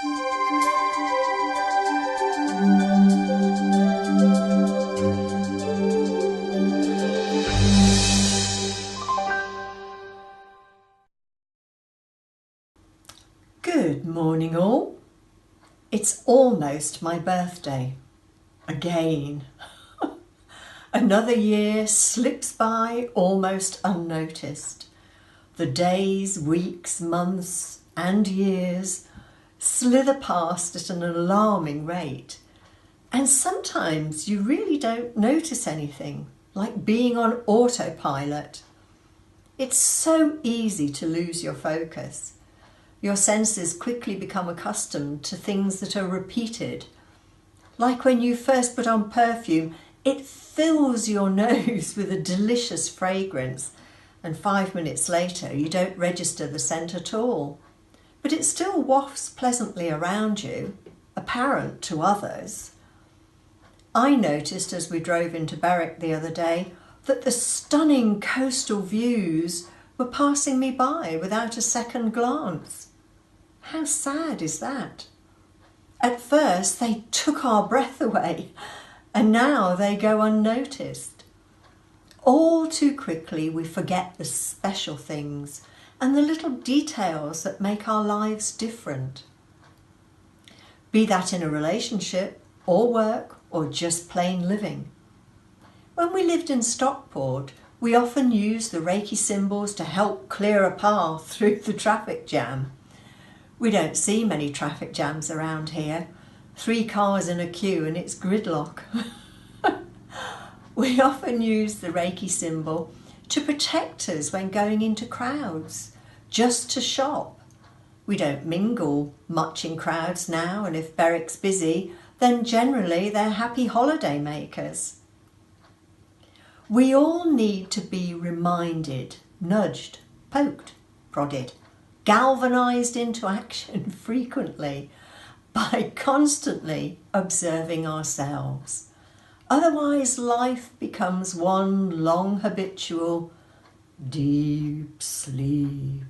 Good morning all. It's almost my birthday. Again. Another year slips by almost unnoticed. The days, weeks, months and years slither past at an alarming rate. And sometimes you really don't notice anything, like being on autopilot. It's so easy to lose your focus. Your senses quickly become accustomed to things that are repeated. Like when you first put on perfume, it fills your nose with a delicious fragrance, and 5 minutes later you don't register the scent at all. But it still wafts pleasantly around you, apparent to others. I noticed as we drove into Berwick the other day that the stunning coastal views were passing me by without a second glance. How sad is that? At first they took our breath away, and now they go unnoticed. All too quickly we forget the special things and the little details that make our lives different. Be that in a relationship, or work, or just plain living. When we lived in Stockport, we often used the Reiki symbols to help clear a path through the traffic jam. We don't see many traffic jams around here. 3 cars in a queue and it's gridlock. We often use the Reiki symbol to protect us when going into crowds, just to shop. We don't mingle much in crowds now, and if Berwick's busy, then generally they're happy holiday makers. We all need to be reminded, nudged, poked, prodded, galvanised into action frequently by constantly observing ourselves. Otherwise, life becomes one long habitual deep sleep.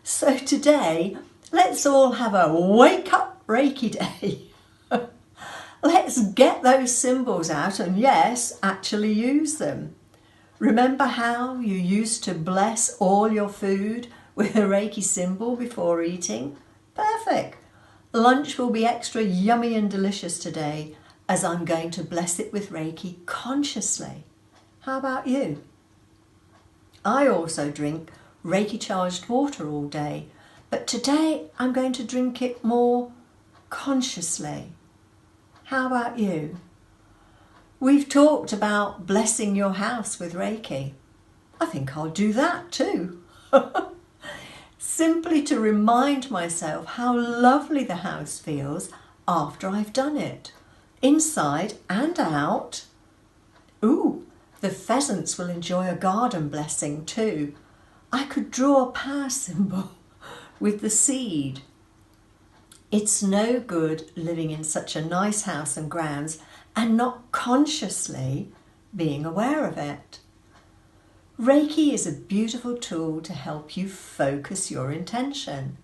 So today, let's all have a wake up Reiki day. Let's get those symbols out and yes, actually use them. Remember how you used to bless all your food with a Reiki symbol before eating? Perfect. Lunch will be extra yummy and delicious today, as I'm going to bless it with Reiki consciously. How about you? I also drink Reiki charged water all day, but today I'm going to drink it more consciously. How about you? We've talked about blessing your house with Reiki. I think I'll do that too. Simply to remind myself how lovely the house feels after I've done it, inside and out. Ooh, the pheasants will enjoy a garden blessing too. I could draw a power symbol with the seed. It's no good living in such a nice house and grounds and not consciously being aware of it. Reiki is a beautiful tool to help you focus your intention,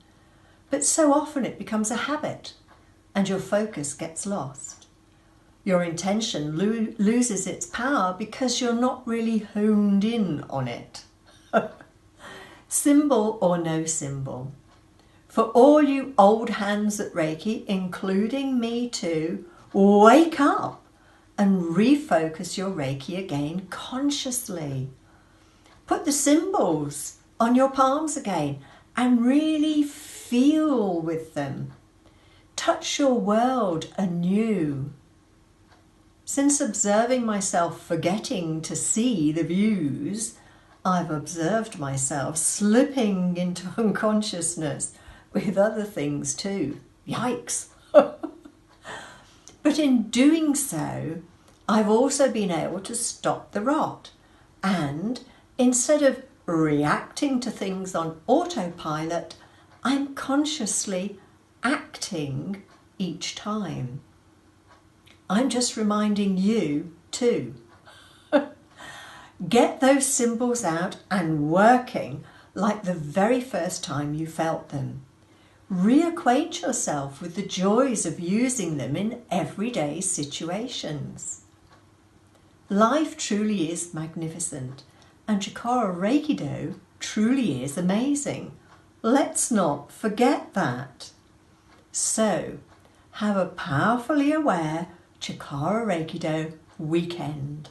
but so often it becomes a habit and your focus gets lost. Your intention loses its power because you're not really honed in on it. Symbol or no symbol. For all you old hands at Reiki, including me too, wake up and refocus your Reiki again consciously. Put the symbols on your palms again and really feel with them. Touch your world anew. Since observing myself forgetting to see the views, I've observed myself slipping into unconsciousness with other things too. Yikes! But in doing so, I've also been able to stop the rot and instead of reacting to things on autopilot, I'm consciously acting each time. I'm just reminding you too. Get those symbols out and working like the very first time you felt them. Reacquaint yourself with the joys of using them in everyday situations. Life truly is magnificent, and chikara-reiki-do truly is amazing. Let's not forget that. So, have a powerfully aware chikara-reiki-do weekend.